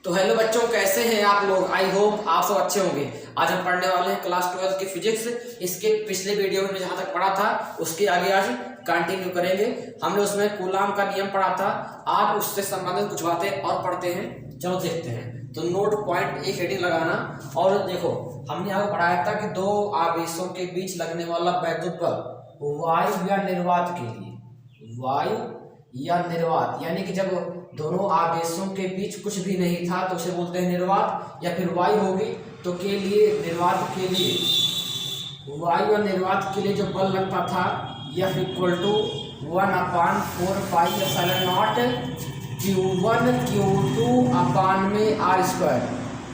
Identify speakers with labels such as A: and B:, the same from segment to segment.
A: तो हेलो बच्चों, कैसे हैं आप लोग। आई होप आप सब अच्छे होंगे। आज हम पढ़ने वाले हैं क्लास 12 की फिजिक्स। इसके पिछले वीडियो में जहां तक पढ़ा था उसके आगे आज कंटिन्यू करेंगे। हमने उसमें कूलाम का नियम पढ़ा था। आज उससे संबंधित कुछ बातें और पढ़ते हैं, चलो देखते हैं। तो नोट पॉइंट एक हेडिंग लगाना। और देखो, हमने आपको पढ़ाया था कि दो आवेशों के बीच लगने वाला वैद्युत बल वायु या निर्वात के लिए, वायु या निर्वात, यानी कि जब दोनों आवेशों के बीच कुछ भी नहीं था तो उसे बोलते हैं निर्वात, या फिर वायु होगी तो के लिए निर्वात के लिए, वायु या निर्वात के लिए जो बल लगता था F = 1/4πε0 Q1 Q2 R²।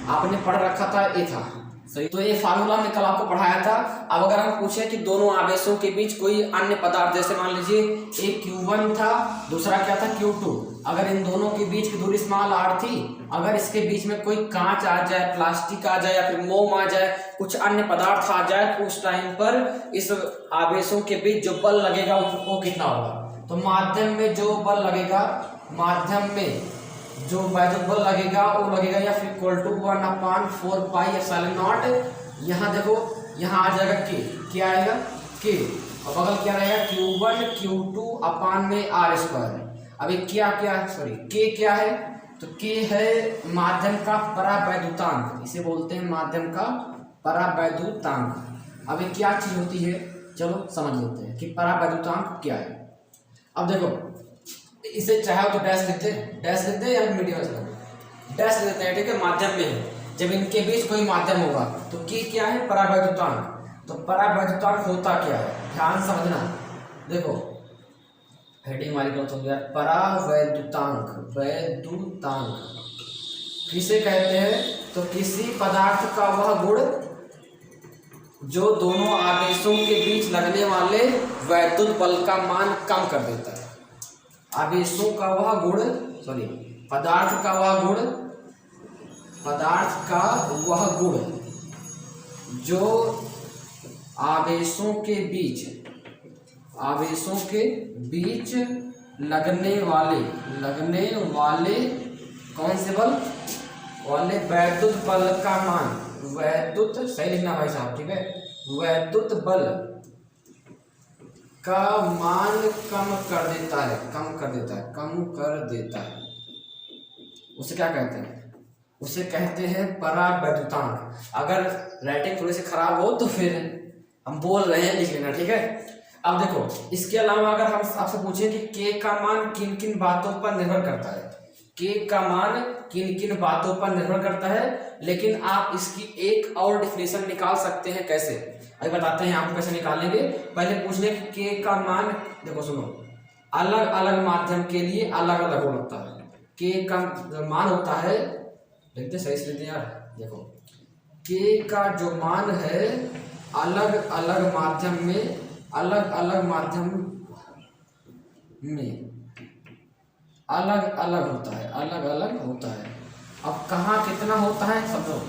A: आपने पढ़ रखा था, ये था सही। तो ये फार्मूला हमने कल आपको पढ़ाया था। अब अगर हम पूछे कि दोनों आवेशों के बीच कोई अन्य पदार्थ, जैसे मान लीजिए एक Q1 था, दूसरा क्या था Q2, अगर इन दोनों के बीच की दूरी स्मॉल r थी, अगर इसके बीच में कोई कांच आ जाए, प्लास्टिक आ जाए, या फिर मोम आ जाए, कुछ अन्य पदार्थ आ जाए, तो उस टाइम पर इस आवेशों के बीच जो बल लगेगा वो कितना होगा। तो माध्यम में जो बल लगेगा, माध्यम में जो वैद्युत बल लगेगा वो लगेगा F = 1/4πε0। यहाँ देखो, यहाँ आ जाएगा K, क्या आएगा K, और बगल क्या रहेगा Q1 Q2 R²। अभी क्या K क्या है, तो K है माध्यम का परावैद्युतांक, इसे बोलते हैं माध्यम का परावैद्युतांक। अभी क्या चीज होती है, चलो समझ लेते हैं कि परावैद्युतांक क्या है। अब देखो, इसे चाहे तो डैश लिखते हैं या मीडियम डैश लेते हैं, ठीक है। माध्यम में है, जब इनके बीच कोई माध्यम होगा तो की क्या है, परावैद्युतांक। तो परावैद्युतांक होता क्या है, ध्यान समझना। देखो हेडिंग वाली गलत हो गया। परावैद्युतांक, वैद्युतांक किसे कहते हैं, तो किसी पदार्थ का वह गुण जो दोनों आवेशों के बीच लगने वाले वैद्युत बल का मान कम कर देता है। आवेशों का वह गुण, पदार्थ का वह गुण, पदार्थ का वह गुण जो आवेशों के बीच लगने वाले कौन से बल वाले वैद्युत बल का मान, वैद्युत सही लिखना भाई साहब, ठीक है, वैद्युत बल का मान कम कर देता है, उसे क्या कहते हैं, उसे कहते हैं परावैद्युतांक। अगर राइटिंग थोड़ी सी खराब हो तो फिर हम बोल रहे हैं, लिख लेना, ठीक है। अब देखो, इसके अलावा अगर हम आपसे पूछें कि K का मान किन किन बातों पर निर्भर करता है, K का मान किन किन बातों पर निर्भर करता है, लेकिन आप इसकी एक और डिफिनेशन निकाल सकते हैं। कैसे, अभी बताते हैं आपको कैसे निकालेंगे। पहले पूछ ले कि K का मान, देखो सुनो, अलग अलग माध्यम के लिए अलग अलग होता है। K का जो मान होता है, देखते सही से लेते यार, देखो K का जो मान है अलग अलग माध्यम में अलग अलग होता है। अब कहाँ कितना होता है समझो।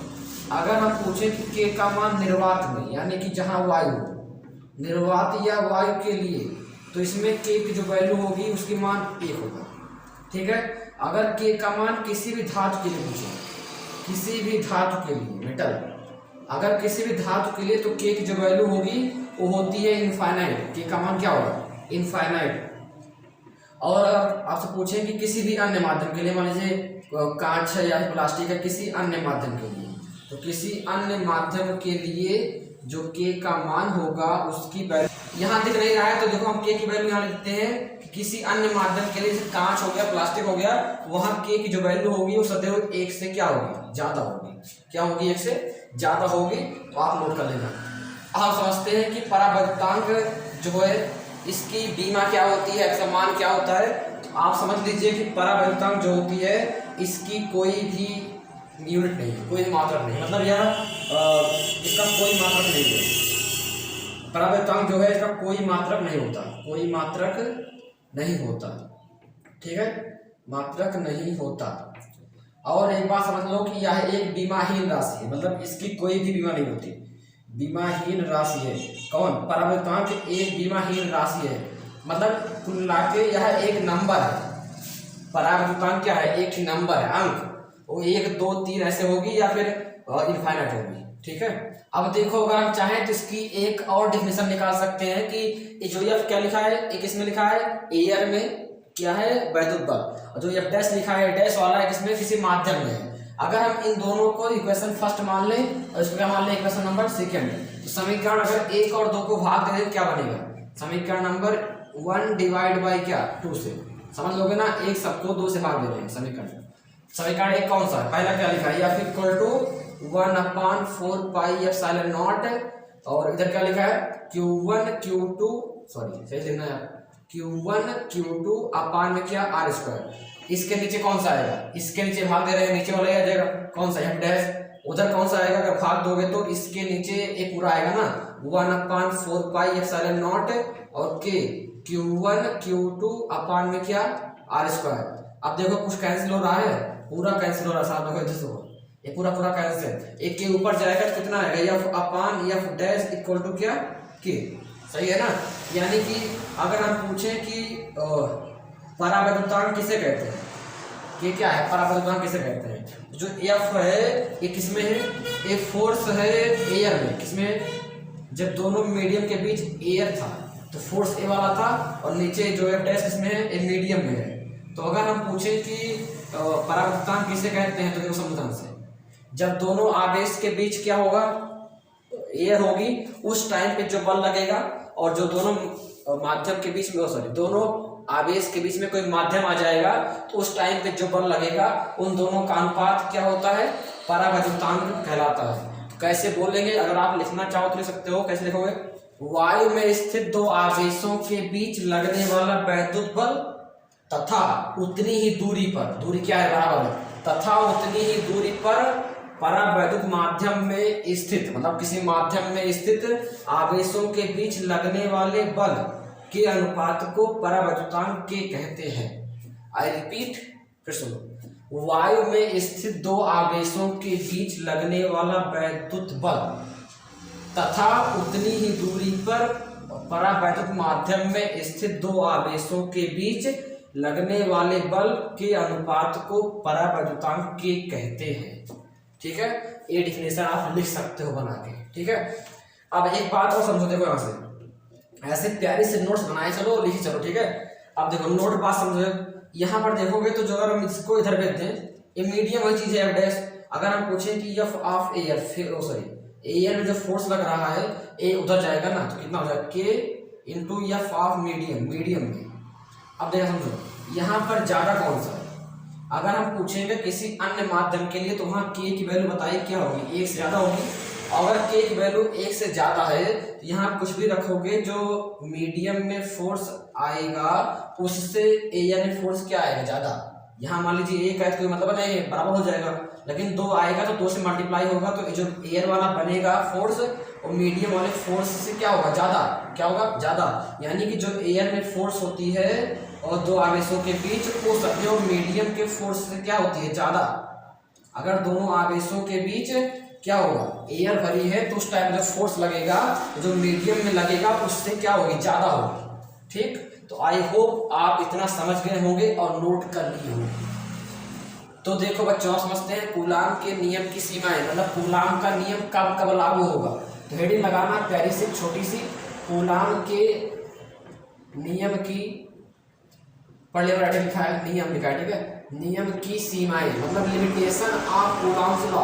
A: अगर हम पूछे कि K का मान निर्वात में, यानी कि जहाँ वायु हो, निर्वात या वायु के लिए, तो इसमें K की जो वैल्यू होगी उसकी मान 1 होगा, ठीक है। अगर K का मान किसी भी धातु के लिए पूछे, किसी भी धातु के लिए, मेटल, अगर किसी भी धातु के लिए, तो K की जो वैल्यू होगी वो होती है इनफाइनाइट। K का मान क्या होगा, इनफाइनाइट। और अगर आपसे पूछें कि किसी भी अन्य माध्यम के लिए, मान लीजिए कांच है या प्लास्टिक है, किसी अन्य माध्यम के लिए, तो किसी अन्य माध्यम के लिए जो K का मान होगा उसकी वैल्यू यहाँ दिख नहीं रहा है, तो देखो हम K की वैल्यू यहाँ लिखते हैं कि किसी अन्य माध्यम के लिए, जैसे कांच हो गया, प्लास्टिक हो गया, वहाँ K की जो वैल्यू होगी वो सदैव 1 से क्या होगी, ज्यादा होगी। क्या होगी, 1 से ज्यादा होगी। तो आप नोट कर लेना। आप समझते हैं कि परावैद्युतांक जो है इसकी बीमा क्या होती है, इसका मान क्या होता है। तो आप समझ लीजिए कि परावैद्युतांक जो होती है इसकी कोई भी यूनिट नहीं है, कोई मात्रक नहीं, मतलब यह इसका कोई मात्रक नहीं है। परावैद्युतांक जो है इसका कोई मात्रक नहीं होता, ठीक है, मात्रक नहीं होता। और एक बात समझ लो कि यह एक बीमाहीन राशि है, मतलब इसकी कोई भी बीमा नहीं होती, बीमाहीन राशि है। कौन, परावैद्युतांक एक बीमाहीन राशि है, मतलब कुल मिला के यह एक नंबर है। परावैद्युतांक क्या है, एक ही नंबर है, अंक। वो 1 2 3 ऐसे होगी या फिर इनफाइनाइट होगी। ठीक है, अब देखो अगर हम चाहें तो इसकी एक और डिफिनेशन निकाल सकते हैं कि जो एफ क्या लिखा है, एक इसमें लिखा है एयर में क्या है वैद्युत बल, और जो एफ डैश लिखा है डैश वाला है किसमें किसी माध्यम में है। अगर हम इन दोनों को इक्वेशन फर्स्ट मान लें और इसको क्या मान लें इक्वेशन नंबर सेकंड, तो समीकरण अगर 1 और 2 को भाग दे क्या बनेगा, समीकरण नंबर 1 डिवाइड बाई क्या 2 से, समझ लोगे ना, एक सबको 2 से भाग दे रहे हैं समीकरण एक कौन सा है, पहला क्या लिखा है F equal to 1/4 pi epsilon naught, और इधर क्या लिखा है Q1 Q2 सॉरी सही लिखना है Q1 Q2 अपान में क्या आर स्क्वायर। इसके नीचे कौन सा आएगा, इसके नीचे भाग दे रहे हैं, नीचे वाला आ जाएगा कौन सा एफ डैश, उधर कौन सा आएगा, अगर भाग दोगे तो इसके नीचे एक पूरा आएगा ना 1/4 पाई एप्सिलॉन नॉट और के Q1 Q2 अपान में क्या आर स्क्वायर। अब देखो कुछ कैंसिल हो रहा है, पूरा कैंसिल हो रहा है साहब, देखो इधर से ये पूरा कैंसिल, एक के ऊपर जाएगा तो कितना आएगा F upon F dash equal to क्या के, सही है ना। यानी कि अगर हम पूछें कि परावैद्युतांक किसे कहते हैं, ये क्या है परावैद्युतांक किसे कहते हैं, जो एफ है ये किसमें है, ये फोर्स है एयर में, किसमें जब दोनों मीडियम के बीच एयर था तो फोर्स ए वाला था, और नीचे जो एफ डैश किसमें है ये मीडियम में है। तो अगर हम पूछें कि परावैद्युतांक किसे कहते हैं तो देखो समाधान से, जब दोनों आवेश के बीच क्या होगा एयर होगी उस टाइम पे जो बल लगेगा, और जो दोनों माध्यम के बीच में सॉरी दोनों आवेश के बीच में कोई माध्यम आ जाएगा तो उस टाइम पे जो बल लगेगा उन दोनों का अनुपात क्या होता है परावैद्युतांक कहलाता है। तो कैसे बोलेंगे, अगर आप लिखना चाहो तो लिख सकते हो, कैसे लिखोगे, वायु में स्थित दो आवेशों के बीच लगने वाला वैद्युत बल तथा उतनी ही दूरी पर, दूरी क्या है बराबर, तथा उतनी ही दूरी पर परावैद्युत माध्यम में स्थित, मतलब किसी माध्यम में स्थित आवेशों के बीच लगने वाले बल के अनुपात को परावैद्युतांक के कहते हैं। आई रिपीट, फिर सुनो, वायु में स्थित दो आवेशों के बीच लगने वाला वैद्युत बल तथा उतनी ही दूरी पर परावैद्युत माध्यम में स्थित दो आवेशों के बीच लगने वाले बल के अनुपात को परावैद्युतांक के कहते हैं। ठीक है, ये डिफिनेशन आप लिख सकते हो बना के। ठीक है, अब एक बात और समझो, देखो यहाँ से ऐसे प्यारी से नोट्स बनाए चलो, लिखी चलो। ठीक है, अब देखो नोट बात समझो, यहाँ पर देखोगे तो जो अगर हम इसको इधर भेज दें, ये मीडियम वाली चीज है एफ डैश, अगर हम पूछें कि F of air, sorry air में जो फोर्स लग रहा है ए उधर जाएगा ना, तो कितना हो जाएगा के इंटू एफ ऑफ मीडियम में। अब देखो समझो, यहाँ पर ज्यादा कौन सा है, अगर हम पूछेंगे किसी अन्य माध्यम के लिए तो वहाँ के की वैल्यू बताइए क्या होगी, 1 से ज्यादा होगी। अगर के की वैल्यू 1 से ज्यादा है तो यहाँ कुछ भी रखोगे जो मीडियम में फोर्स आएगा उससे एयर में फोर्स क्या आएगा ज्यादा। यहाँ मान लीजिए 1 है तो कोई मतलब नहीं बराबर हो जाएगा, लेकिन 2 आएगा तो 2 से मल्टीप्लाई होगा, तो जो एयर वाला बनेगा फोर्स और मीडियम वाले फोर्स से क्या होगा ज्यादा, क्या होगा ज्यादा। यानी कि जो एयर में फोर्स होती है और दो आवेशों के बीच वो सभी और मीडियम के फोर्स से क्या होती है ज्यादा। अगर दोनों आवेशों के बीच क्या होगा एयर भरी है तो उस टाइम जो फोर्स लगेगा जो मीडियम में लगेगा उससे क्या होगी ज्यादा होगी। ठीक, तो आई होप आप इतना समझ गए होंगे और नोट कर लिए होंगे। तो देखो बच्चों, समझते हैं कूलाम के नियम की सीमाएं, मतलब कूलाम का नियम कब कब लागू होगा। तो हेडिंग लगाना प्यारी सी छोटी सी, कूलाम के नियम की, पढ़ लिया लिखा है नियम लिखा है। ठीक है, नियम की सीमाएं मतलब limitation of coulombs law.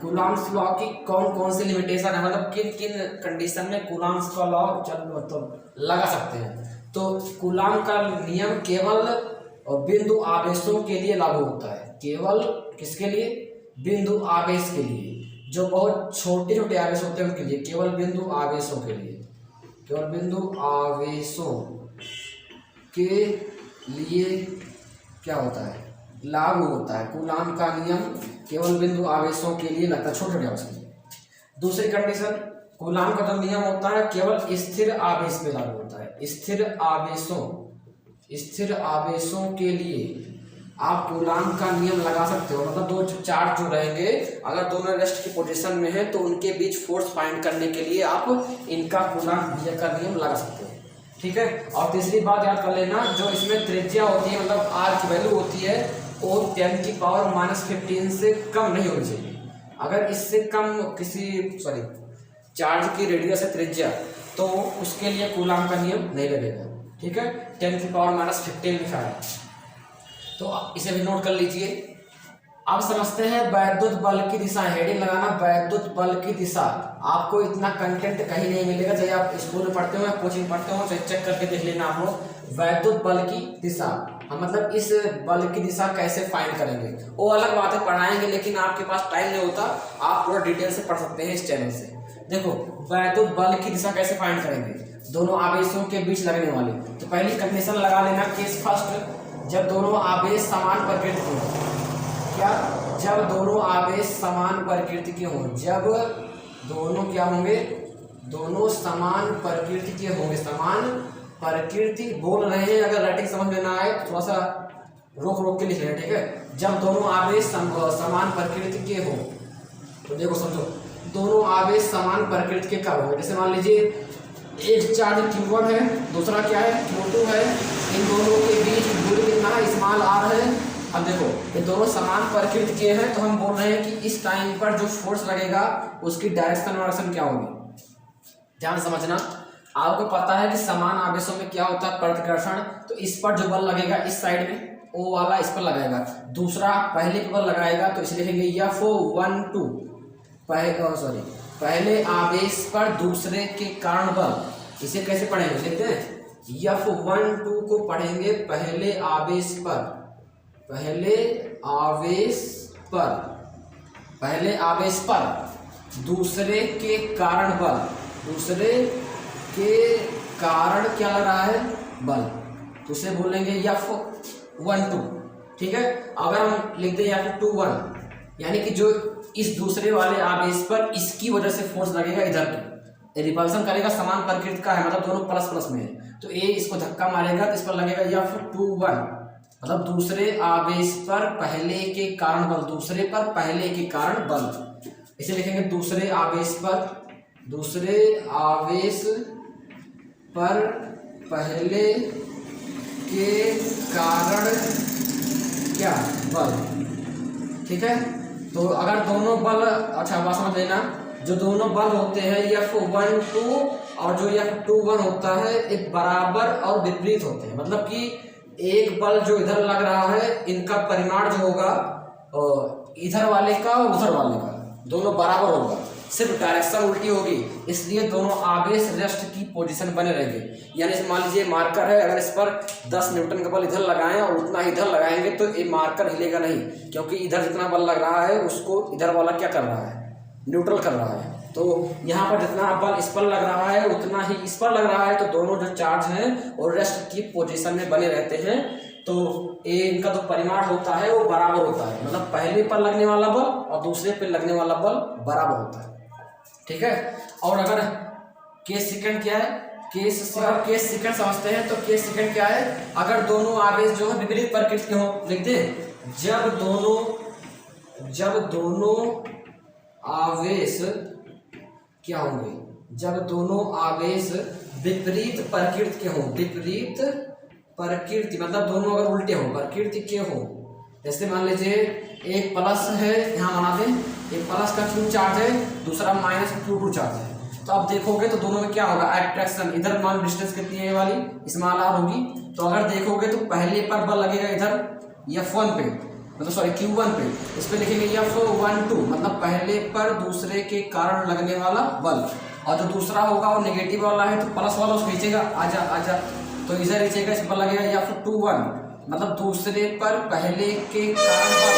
A: Coulombs law की कौन कौन सी लिमिटेशन है, मतलब किन किन कंडीशन में कूलाम्स का लॉ मतलब लगा सकते हैं। तो कूलाम का नियम केवल बिंदु आवेशों के लिए लागू होता है, केवल किसके लिए, बिंदु आवेश के लिए, जो बहुत छोटे छोटे आवेश होते हैं उनके लिए, केवल बिंदु आवेशों के लिए, केवल बिंदु आवेशों के लिए क्या होता है लागू होता है। कूलाम का नियम केवल बिंदु आवेशों के लिए लगता है, छोटे छोटे आवेश के लिए। दूसरी कंडीशन, कूलाम का जो नियम होता है केवल स्थिर आवेश पे लागू होता है। स्थिर आवेशों के लिए आप कूलाम का नियम लगा सकते हो, मतलब दो चार्ज जो रहेंगे अगर दोनों रेस्ट की पोजीशन में है तो उनके बीच फोर्स फाइंड करने के लिए आप इनका कूलाम का नियम लगा सकते हो। ठीक है, और तीसरी बात याद कर लेना, जो इसमें त्रिज्या होती है मतलब आर की वैल्यू होती है वो 10⁻⁻15 से कम नहीं होनी चाहिए। अगर इससे कम चार्ज की रेडियस है त्रिज्या, तो उसके लिए कूलाम का नियम नहीं लगेगा। ठीक है, 10⁻⁻15 लिखा है, तो इसे भी नोट कर लीजिए। अब समझते हैं वैद्युत बल की दिशा। हेडिंग लगाना वैद्युत बल की दिशा। आपको इतना कंटेंट कहीं नहीं मिलेगा, चाहे आप स्कूल में पढ़ते हो या कोचिंग पढ़ते हो, चाहे चेक करके देख लेना आप लोग। वैद्युत बल की दिशा, हम मतलब इस बल की दिशा कैसे फाइंड करेंगे वो अलग बात है, पढ़ाएंगे, लेकिन आपके पास टाइम नहीं होता, आप पूरा डिटेल से पढ़ सकते हैं इस चैनल से। देखो वैद्युत बल की दिशा कैसे फाइंड करेंगे, दोनों आवेशों के बीच लगने वाली। तो पहली कंडीशन लगा लेना, केस फर्स्ट, जब दोनों आवेश समान प्रकृति के हों। क्या? जब दोनों आवेश समान प्रकृति के हों। जब दोनों क्या होंगे? दोनों समान प्रकृति के होंगे। समान प्रकृति बोल रहे हैं, अगर राइटिंग समझ में ना आए तो थोड़ा सा रोक के लिख लें। ठीक है, जब दोनों आवेश समान प्रकृति के हों, तो देखो समझो, दोनों आवेश समान प्रकृति के कब होंगे? जैसे मान लीजिए एक चार्ज Q1 है, दूसरा क्या है Q2 है, इन दोनों के बीच दूरी कितना है? स्मॉल r है। अब देखो ये दोनों समान प्रकृति के हैं, तो हम बोल रहे हैं कि इस टाइम पर जो फोर्स लगेगा उसकी डायरेक्शन क्या होगी? ध्यान समझना। आपको पता है कि समान आवेशों में क्या होता है? प्रतिकर्षण। तो इस पर जो बल लगेगा इस साइड में, ओ वाला इस पर लगाएगा, दूसरा पहले पे बल लगाएगा, तो इसलिए लिखेंगे F12 पहले आवेश पर दूसरे के कारण बल। इसे कैसे पढ़ेंगे? लिखते हैं F12 को पढ़ेंगे पहले आवेश पर, पहले आवेश पर दूसरे के कारण बल। दूसरे के कारण क्या लग रहा है? बल। तो उसे बोलेंगे F12। ठीक है, अगर हम लिख दें F21, यानी कि जो इस दूसरे वाले आवेश पर इसकी वजह से फोर्स लगेगा, इधर की रिपल्सन करेगा, समान प्रकृति का है, मतलब दोनों प्लस प्लस में है, तो ए इसको धक्का मारेगा, तो इस पर लगेगा F21, मतलब दूसरे आवेश पर पहले के कारण बल। दूसरे पर पहले के कारण बल, इसे लिखेंगे दूसरे आवेश पर पहले के कारण क्या? बल। ठीक है, तो अगर दोनों बल, अच्छा बात समझ लेना, जो दोनों बल होते हैं F12 और जो F21 होता है, एक बराबर और विपरीत होते हैं। मतलब कि एक बल जो इधर लग रहा है, इनका परिमाण जो होगा इधर वाले का और उधर वाले का दोनों बराबर होगा, सिर्फ डायरेक्शन उल्टी होगी, इसलिए दोनों आवेश रेस्ट की पोजीशन बने रहेंगे। यानी मान लीजिए मार्कर है, अगर इस पर 10 न्यूटन का बल इधर लगाएं और उतना इधर लगाएंगे तो ये मार्कर हिलेगा नहीं, क्योंकि इधर जितना बल लग रहा है उसको इधर वाला क्या कर रहा है? न्यूट्रल कर रहा है। तो यहाँ पर जितना बल इस पर लग रहा है उतना ही इस पर लग रहा है, तो दोनों जो चार्ज हैं और रेस्ट की पोजीशन में बने रहते हैं। तो ये इनका जो परिमाण होता है वो बराबर होता है, मतलब पहले पर लगने वाला बल और दूसरे पर लगने वाला बल बराबर होता है। ठीक है, और अगर केस सेकंड क्या है? केस सेकंड समझते हैं। तो केस सेकंड क्या है? अगर दोनों आवेश जो है विपरीत प्रकृति के हों। लिख दें, जब दोनों आवेश क्या होंगे? जब दोनों आवेश विपरीत प्रकृति के हों। विपरीत प्रकृति मतलब दोनों अगर उल्टे हों, प्रकृति के हों। जैसे मान लीजिए एक प्लस है, यहाँ बना दें, एक प्लस का Q चार्ज है, दूसरा माइनस का Q2 चार्ज है। तो अब देखोगे तो दोनों में क्या होगा? अट्रैक्शन। इधर मान डिस्टेंस कितनी है? वाली स्मॉल r होगी। तो अगर देखोगे तो पहले पर बल लगेगा इधर F1 पे, मतलब Q1 पे, इस पे लिखेंगे F12, मतलब पहले पर दूसरे के कारण लगने वाला बल। और जो दूसरा होगा वो नेगेटिव वाला है, तो प्लस वाला उसको खींचेगा, आजा, तो इधर खींचेगा, इस पर लगेगा F21, मतलब दूसरे पर पहले के कारण बल,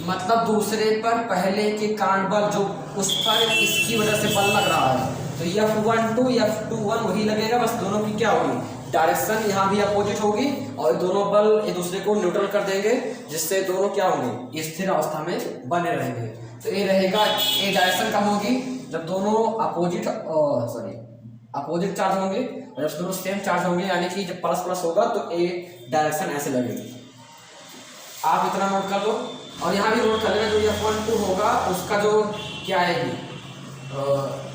A: मतलब दूसरे पर पहले के कारण बल जो उस पर इसकी वजह से बल लग रहा है। तो F12 F21 वही लगेगा, बस दोनों की क्या होगी? डायरेक्शन यहाँ भी अपोजिट होगी और दोनों बल एक दूसरे को न्यूट्रल कर देंगे, जिससे दोनों क्या होंगे? स्थिर अवस्था में बने रहेंगे। तो ये रहेगा, ये डायरेक्शन कब होगी? जब दोनों अपोजिट चार्ज होंगे, और जब दोनों सेम चार्ज होंगे, यानी कि जब प्लस प्लस होगा तो ये डायरेक्शन ऐसे लगेगी। आप इतना नोट कर लो, और यहाँ भी नोट कर लेना, जो F12 होगा उसका जो क्या आएगी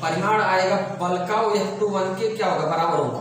A: परिमाण आएगा बल का, वो F21 के क्या होगा? बराबर होगा।